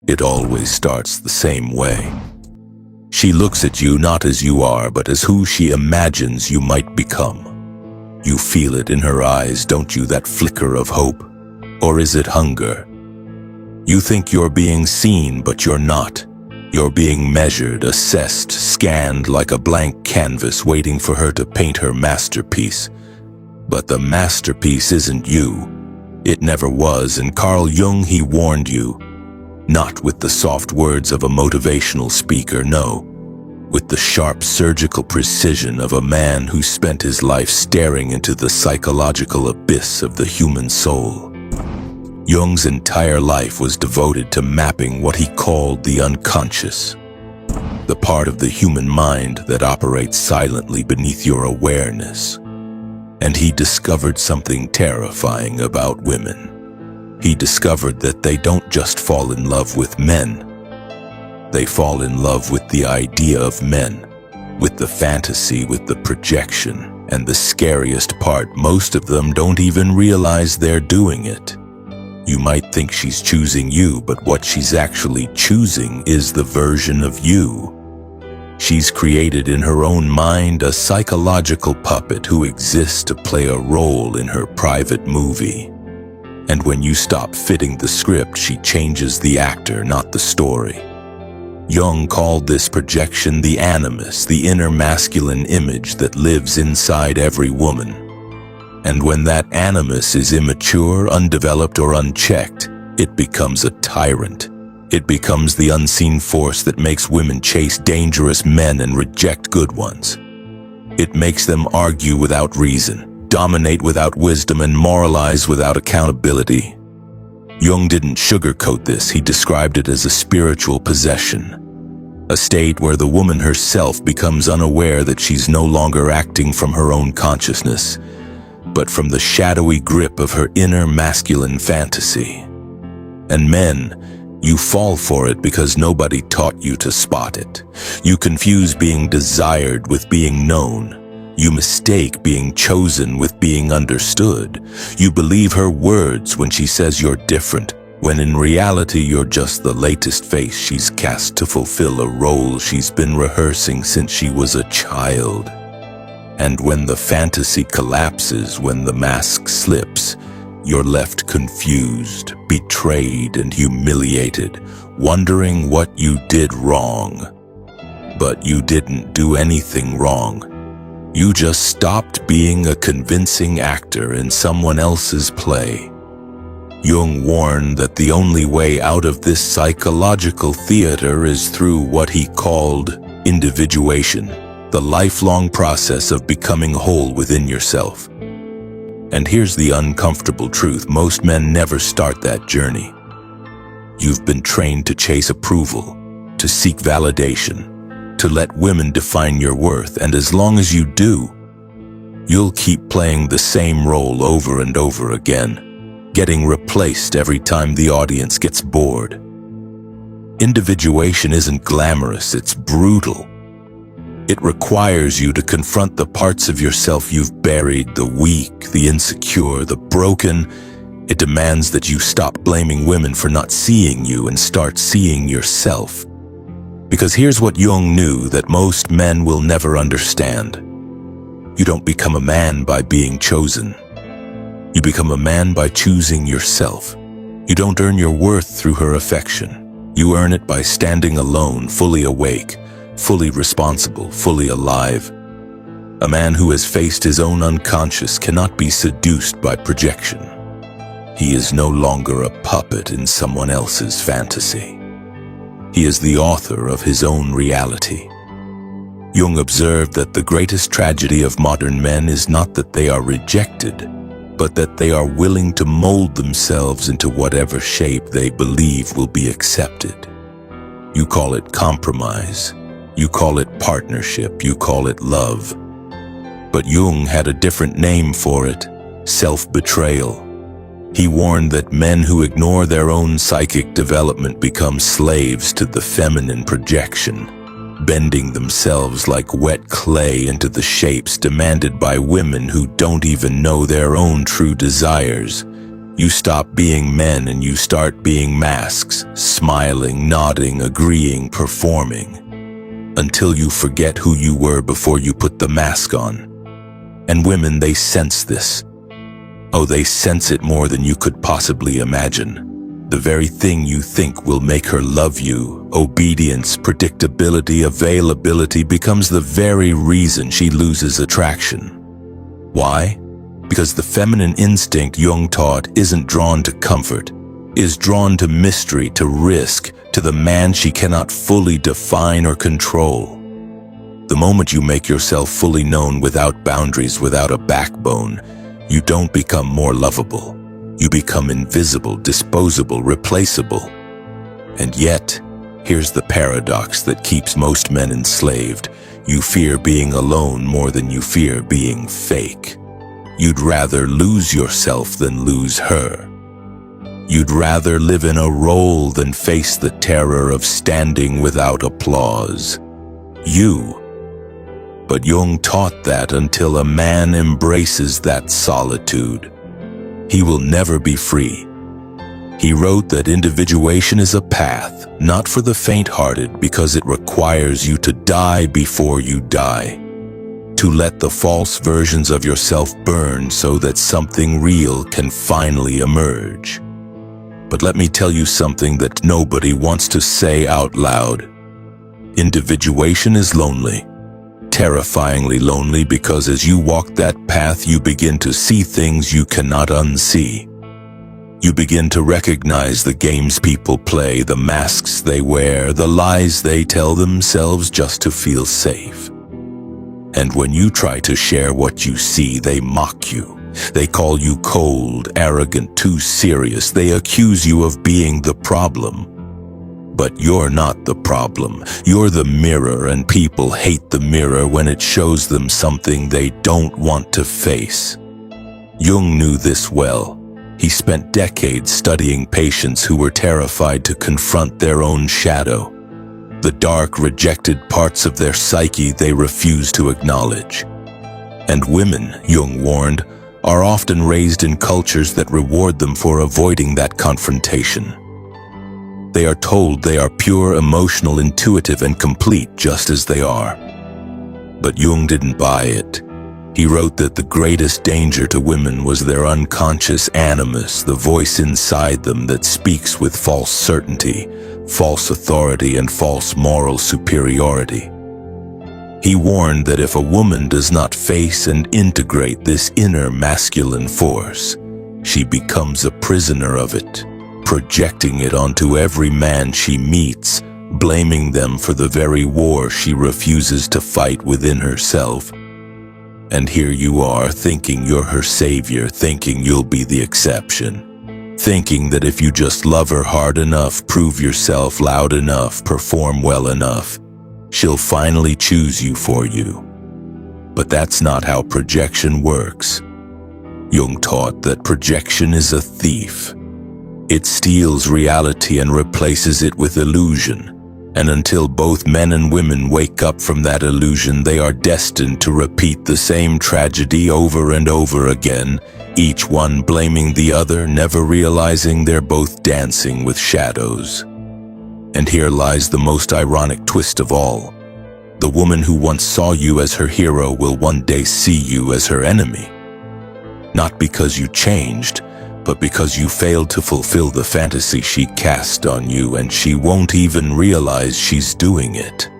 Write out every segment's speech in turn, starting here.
It always starts the same way. She looks at you not as you are, but as who she imagines you might become. You feel it in her eyes, don't you, that flicker of hope? Or is it hunger? You think you're being seen, but you're not. You're being measured, assessed, scanned like a blank canvas waiting for her to paint her masterpiece. But the masterpiece isn't you. It never was, and Carl Jung, he warned you. Not with the soft words of a motivational speaker, no. With the sharp surgical precision of a man who spent his life staring into the psychological abyss of the human soul. Jung's entire life was devoted to mapping what he called the unconscious, the part of the human mind that operates silently beneath your awareness. And he discovered something terrifying about women. He discovered that they don't just fall in love with men. They fall in love with the idea of men, with the fantasy, with the projection, and the scariest part, most of them don't even realize they're doing it. You might think she's choosing you, but what she's actually choosing is the version of you. She's created in her own mind a psychological puppet who exists to play a role in her private movie. And when you stop fitting the script, she changes the actor, not the story. Jung called this projection the animus, the inner masculine image that lives inside every woman. And when that animus is immature, undeveloped, or unchecked, it becomes a tyrant. It becomes the unseen force that makes women chase dangerous men and reject good ones. It makes them argue without reason, dominate without wisdom, and moralize without accountability. Jung didn't sugarcoat this. He described it as a spiritual possession, a state where the woman herself becomes unaware that she's no longer acting from her own consciousness, but from the shadowy grip of her inner masculine fantasy. And men, you fall for it because nobody taught you to spot it. You confuse being desired with being known. You mistake being chosen with being understood. You believe her words when she says you're different, when in reality you're just the latest face she's cast to fulfill a role she's been rehearsing since she was a child. And when the fantasy collapses, when the mask slips, you're left confused, betrayed, and humiliated, wondering what you did wrong. But you didn't do anything wrong. You just stopped being a convincing actor in someone else's play. Jung warned that the only way out of this psychological theater is through what he called individuation. The lifelong process of becoming whole within yourself. And here's the uncomfortable truth: most men never start that journey. You've been trained to chase approval, to seek validation, to let women define your worth, and as long as you do, you'll keep playing the same role over and over again, getting replaced every time the audience gets bored. Individuation isn't glamorous, it's brutal. It requires you to confront the parts of yourself you've buried, the weak, the insecure, the broken. It demands that you stop blaming women for not seeing you and start seeing yourself. Because here's what Jung knew that most men will never understand. You don't become a man by being chosen. You become a man by choosing yourself. You don't earn your worth through her affection. You earn it by standing alone, fully awake, fully responsible, fully alive. A man who has faced his own unconscious cannot be seduced by projection. He is no longer a puppet in someone else's fantasy. He is the author of his own reality. Jung observed that the greatest tragedy of modern men is not that they are rejected, but that they are willing to mold themselves into whatever shape they believe will be accepted. You call it compromise. You call it partnership, you call it love. But Jung had a different name for it: self-betrayal. He warned that men who ignore their own psychic development become slaves to the feminine projection, bending themselves like wet clay into the shapes demanded by women who don't even know their own true desires. You stop being men and you start being masks, smiling, nodding, agreeing, performing, until you forget who you were before you put the mask on. And women, they sense this. Oh, they sense it more than you could possibly imagine. The very thing you think will make her love you, obedience, predictability, availability, becomes the very reason she loses attraction. Why? Because the feminine instinct Jung taught isn't drawn to comfort, is drawn to mystery, to risk, to the man she cannot fully define or control. The moment you make yourself fully known without boundaries, without a backbone, you don't become more lovable. You become invisible, disposable, replaceable. And yet, here's the paradox that keeps most men enslaved. You fear being alone more than you fear being fake. You'd rather lose yourself than lose her. You'd rather live in a role than face the terror of standing without applause. But Jung taught that until a man embraces that solitude, he will never be free. He wrote that individuation is a path, not for the faint-hearted, because it requires you to die before you die, to let the false versions of yourself burn so that something real can finally emerge. But let me tell you something that nobody wants to say out loud. Individuation is lonely. Terrifyingly lonely, because as you walk that path, you begin to see things you cannot unsee. You begin to recognize the games people play, the masks they wear, the lies they tell themselves just to feel safe. And when you try to share what you see, they mock you. They call you cold, arrogant, too serious. They accuse you of being the problem. But you're not the problem. You're the mirror, and people hate the mirror when it shows them something they don't want to face. Jung knew this well. He spent decades studying patients who were terrified to confront their own shadow, the dark, rejected parts of their psyche they refused to acknowledge. And women, Jung warned, are often raised in cultures that reward them for avoiding that confrontation. They are told they are pure, emotional, intuitive, and complete just as they are. But Jung didn't buy it. He wrote that the greatest danger to women was their unconscious animus, the voice inside them that speaks with false certainty, false authority, and false moral superiority. He warned that if a woman does not face and integrate this inner masculine force, she becomes a prisoner of it, projecting it onto every man she meets, blaming them for the very war she refuses to fight within herself. And here you are, thinking you're her savior, thinking you'll be the exception, thinking that if you just love her hard enough, prove yourself loud enough, perform well enough, she'll finally choose you for you. But that's not how projection works. Jung taught that projection is a thief. It steals reality and replaces it with illusion. And until both men and women wake up from that illusion, they are destined to repeat the same tragedy over and over again, each one blaming the other, never realizing they're both dancing with shadows. And here lies the most ironic twist of all. The woman who once saw you as her hero will one day see you as her enemy. Not because you changed, but because you failed to fulfill the fantasy she cast on you, and she won't even realize she's doing it.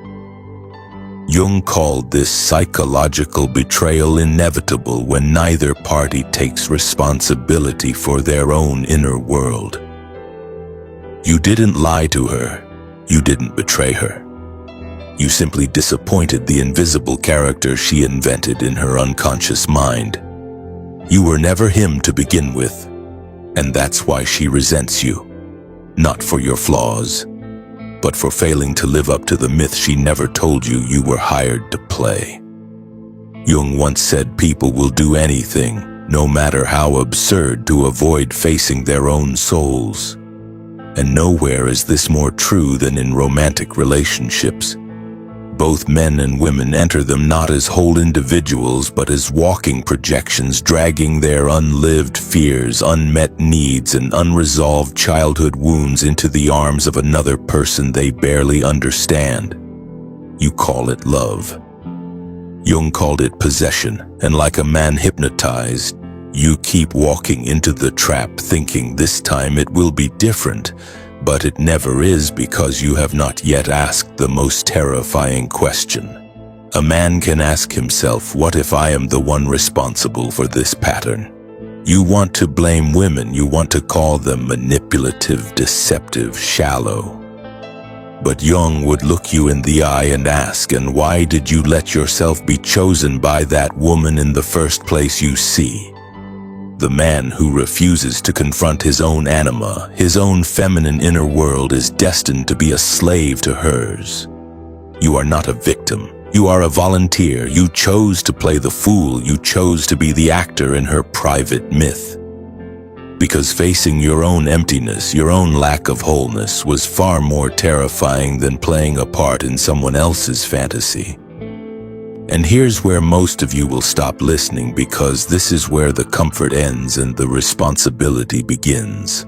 Jung called this psychological betrayal inevitable when neither party takes responsibility for their own inner world. You didn't lie to her. You didn't betray her. You simply disappointed the invisible character she invented in her unconscious mind. You were never him to begin with. And that's why she resents you, not for your flaws, but for failing to live up to the myth she never told you you were hired to play. Jung once said people will do anything, no matter how absurd, to avoid facing their own souls. And nowhere is this more true than in romantic relationships. both men and women enter them not as whole individuals but as walking projections, dragging their unlived fears, unmet needs, and unresolved childhood wounds into the arms of another person they barely understand. You call it love. Jung called it possession, and like a man hypnotized, you keep walking into the trap thinking this time it will be different, but it never is because you have not yet asked the most terrifying question. A man can ask himself, what if I am the one responsible for this pattern? You want to blame women, you want to call them manipulative, deceptive, shallow. But Jung would look you in the eye and ask, and why did you let yourself be chosen by that woman in the first place? You see, the man who refuses to confront his own anima, his own feminine inner world, is destined to be a slave to hers. You are not a victim. You are a volunteer. You chose to play the fool. You chose to be the actor in her private myth. Because facing your own emptiness, your own lack of wholeness, was far more terrifying than playing a part in someone else's fantasy. And here's where most of you will stop listening, because this is where the comfort ends and the responsibility begins.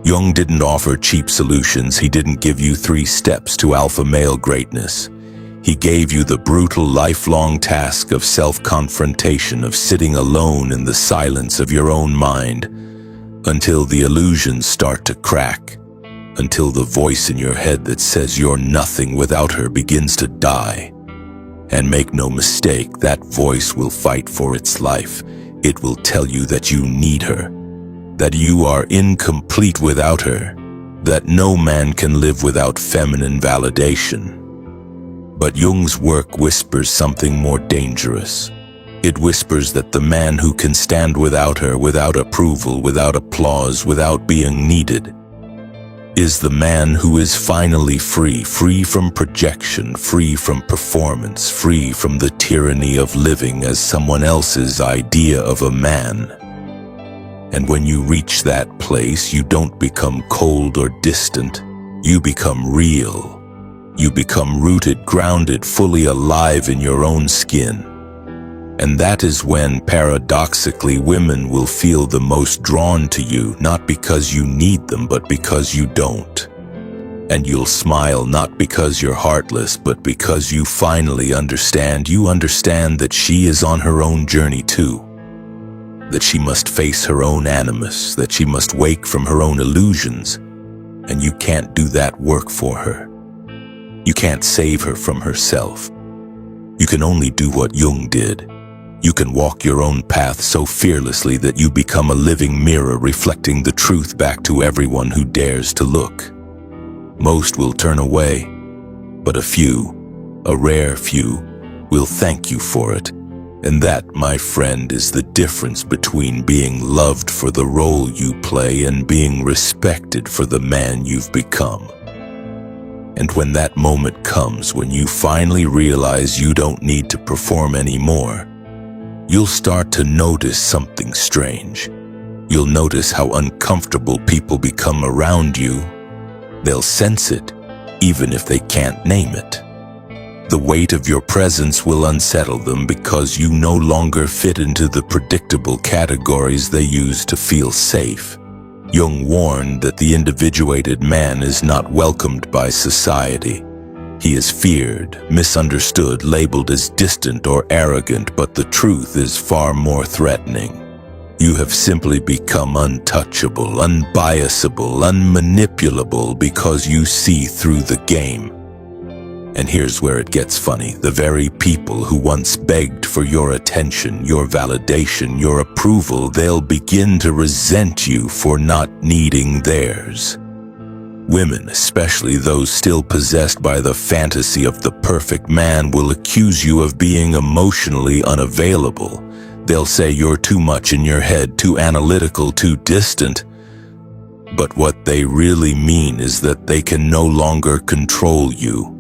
Jung didn't offer cheap solutions. He didn't give you 3 steps to alpha male greatness. He gave you the brutal, lifelong task of self-confrontation, of sitting alone in the silence of your own mind until the illusions start to crack, until the voice in your head that says you're nothing without her begins to die. And make no mistake, that voice will fight for its life. It will tell you that you need her, that you are incomplete without her, that no man can live without feminine validation. But Jung's work whispers something more dangerous. It whispers that the man who can stand without her, without approval, without applause, without being needed, is the man who is finally free, free from projection, free from performance, free from the tyranny of living as someone else's idea of a man. And when you reach that place, you don't become cold or distant. You become real. You become rooted, grounded, fully alive in your own skin. And that is when, paradoxically, women will feel the most drawn to you, not because you need them, but because you don't. And you'll smile not because you're heartless, but because you finally understand. You understand that she is on her own journey too. That she must face her own animus, that she must wake from her own illusions, and you can't do that work for her. You can't save her from herself. You can only do what Jung did. You can walk your own path so fearlessly that you become a living mirror reflecting the truth back to everyone who dares to look. Most will turn away, but a few, a rare few, will thank you for it. And that, my friend, is the difference between being loved for the role you play and being respected for the man you've become. And when that moment comes, when you finally realize you don't need to perform anymore, you'll start to notice something strange. You'll notice how uncomfortable people become around you. They'll sense it, even if they can't name it. The weight of your presence will unsettle them because you no longer fit into the predictable categories they use to feel safe. Jung warned that the individuated man is not welcomed by society. He is feared, misunderstood, labeled as distant or arrogant, but the truth is far more threatening. You have simply become untouchable, unbiasable, unmanipulable because you see through the game. And here's where it gets funny. The very people who once begged for your attention, your validation, your approval, they'll begin to resent you for not needing theirs. Women, especially those still possessed by the fantasy of the perfect man, will accuse you of being emotionally unavailable. They'll say you're too much in your head, too analytical, too distant. But what they really mean is that they can no longer control you.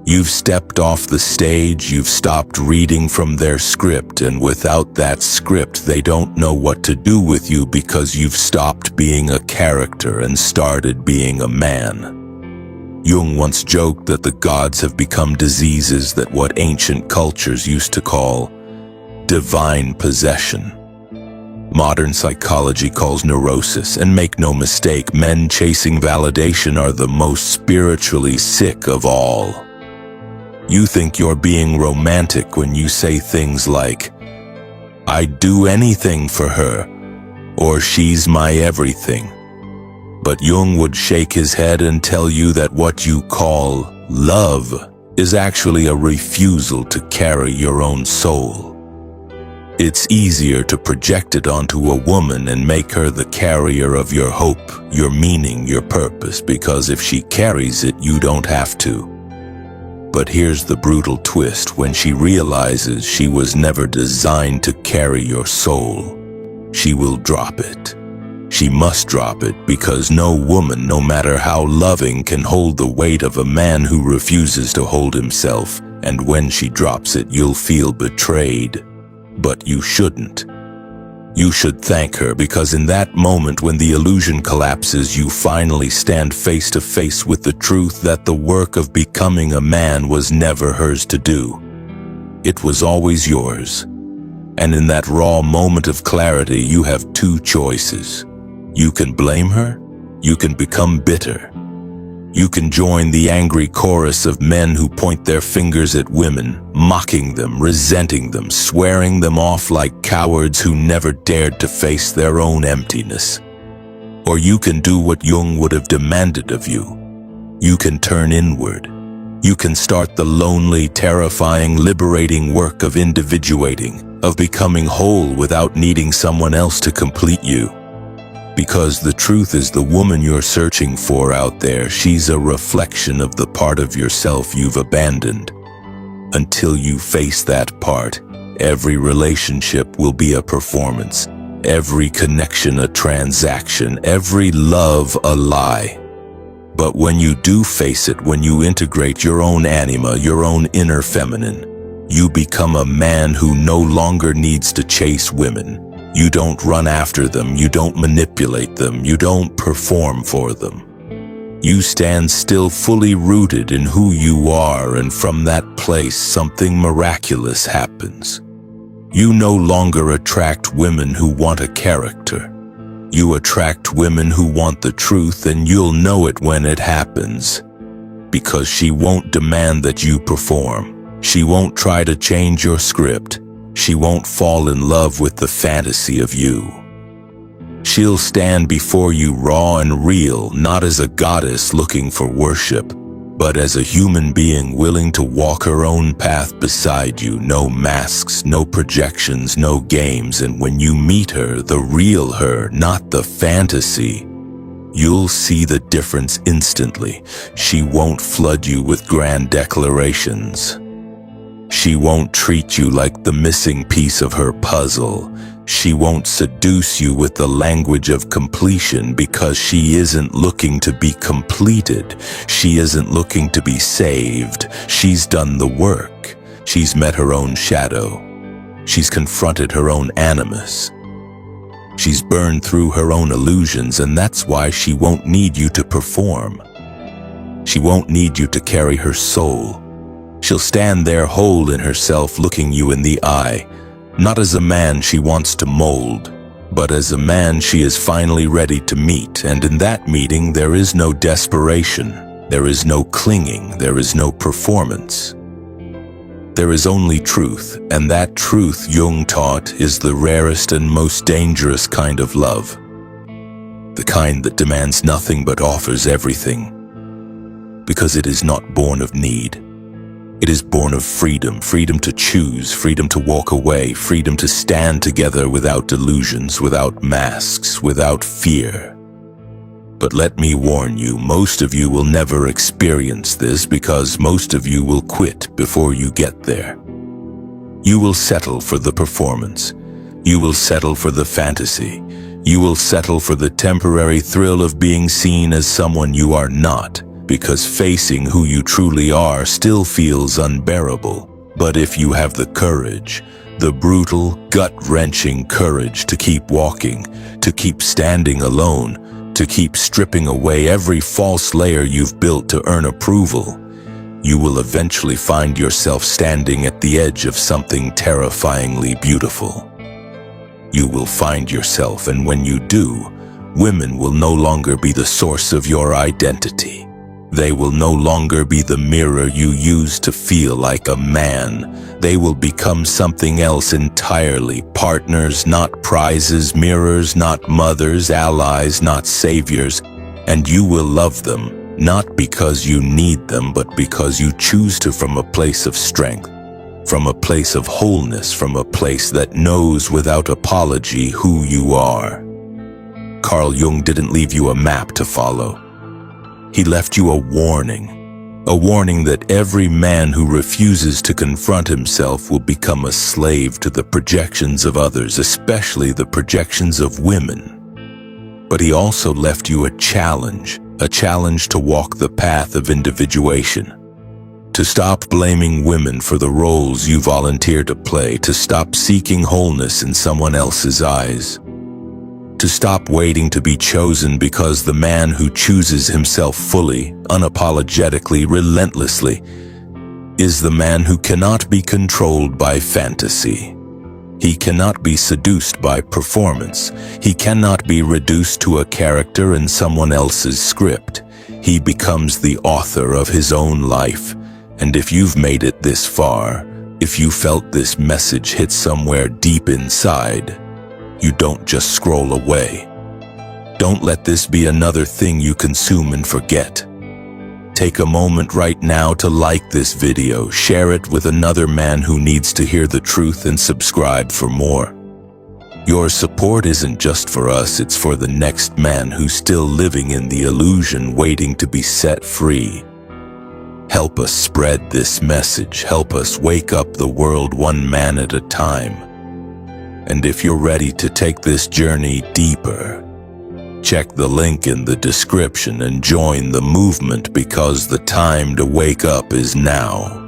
You've stepped off the stage, you've stopped reading from their script, and without that script, they don't know what to do with you because you've stopped being a character and started being a man. Jung once joked that the gods have become diseases that what ancient cultures used to call divine possession. Modern psychology calls neurosis, and make no mistake, men chasing validation are the most spiritually sick of all. You think you're being romantic when you say things like, "I'd do anything for her," or "she's my everything." But Jung would shake his head and tell you that what you call love is actually a refusal to carry your own soul. It's easier to project it onto a woman and make her the carrier of your hope, your meaning, your purpose, because if she carries it, you don't have to. But here's the brutal twist: when she realizes she was never designed to carry your soul, she will drop it. She must drop it, because no woman, no matter how loving, can hold the weight of a man who refuses to hold himself, and when she drops it, you'll feel betrayed. But you shouldn't. You should thank her, because in that moment when the illusion collapses, you finally stand face to face with the truth that the work of becoming a man was never hers to do. It was always yours. And in that raw moment of clarity, you have two choices. You can blame her, you can become bitter. You can join the angry chorus of men who point their fingers at women, mocking them, resenting them, swearing them off like cowards who never dared to face their own emptiness. Or you can do what Jung would have demanded of you. You can turn inward. You can start the lonely, terrifying, liberating work of individuating, of becoming whole without needing someone else to complete you. Because the truth is, the woman you're searching for out there, she's a reflection of the part of yourself you've abandoned. Until you face that part, every relationship will be a performance, every connection a transaction, every love a lie. But when you do face it, when you integrate your own anima, your own inner feminine, you become a man who no longer needs to chase women. You don't run after them, you don't manipulate them, you don't perform for them. You stand still, fully rooted in who you are, and from that place something miraculous happens. You no longer attract women who want a character. You attract women who want the truth, and you'll know it when it happens. Because she won't demand that you perform. She won't try to change your script. She won't fall in love with the fantasy of you. She'll stand before you raw and real, not as a goddess looking for worship, but as a human being willing to walk her own path beside you. No masks, no projections, no games. And when you meet her, the real her, not the fantasy, you'll see the difference instantly. She won't flood you with grand declarations. She won't treat you like the missing piece of her puzzle. She won't seduce you with the language of completion, because she isn't looking to be completed. She isn't looking to be saved. She's done the work. She's met her own shadow. She's confronted her own animus. She's burned through her own illusions, and that's why she won't need you to perform. She won't need you to carry her soul. She'll stand there whole in herself, looking you in the eye, not as a man she wants to mold, but as a man she is finally ready to meet. And in that meeting, there is no desperation, there is no clinging, there is no performance. There is only truth, and that truth, Jung taught, is the rarest and most dangerous kind of love. The kind that demands nothing but offers everything, because it is not born of need. It is born of freedom, freedom to choose, freedom to walk away, freedom to stand together without delusions, without masks, without fear. But let me warn you, most of you will never experience this, because most of you will quit before you get there. You will settle for the performance. You will settle for the fantasy. You will settle for the temporary thrill of being seen as someone you are not, because facing who you truly are still feels unbearable. But if you have the courage, the brutal, gut-wrenching courage to keep walking, to keep standing alone, to keep stripping away every false layer you've built to earn approval, you will eventually find yourself standing at the edge of something terrifyingly beautiful. You will find yourself, and when you do, women will no longer be the source of your identity. They will no longer be the mirror you use to feel like a man. They will become something else entirely. Partners, not prizes. Mirrors, not mothers. Allies, not saviors. And you will love them, not because you need them, but because you choose to, from a place of strength, from a place of wholeness, from a place that knows without apology who you are. Carl Jung didn't leave you a map to follow. He left you a warning that every man who refuses to confront himself will become a slave to the projections of others, especially the projections of women. But he also left you a challenge to walk the path of individuation, to stop blaming women for the roles you volunteer to play, to stop seeking wholeness in someone else's eyes, to stop waiting to be chosen, because the man who chooses himself fully, unapologetically, relentlessly, is the man who cannot be controlled by fantasy. He cannot be seduced by performance. He cannot be reduced to a character in someone else's script. He becomes the author of his own life. And if you've made it this far, if you felt this message hit somewhere deep inside, you don't just scroll away. Don't let this be another thing you consume and forget. Take a moment right now to like this video, share it with another man who needs to hear the truth, and subscribe for more. Your support isn't just for us, it's for the next man who's still living in the illusion, waiting to be set free. Help us spread this message. Help us wake up the world one man at a time. And if you're ready to take this journey deeper, check the link in the description and join the movement, because the time to wake up is now.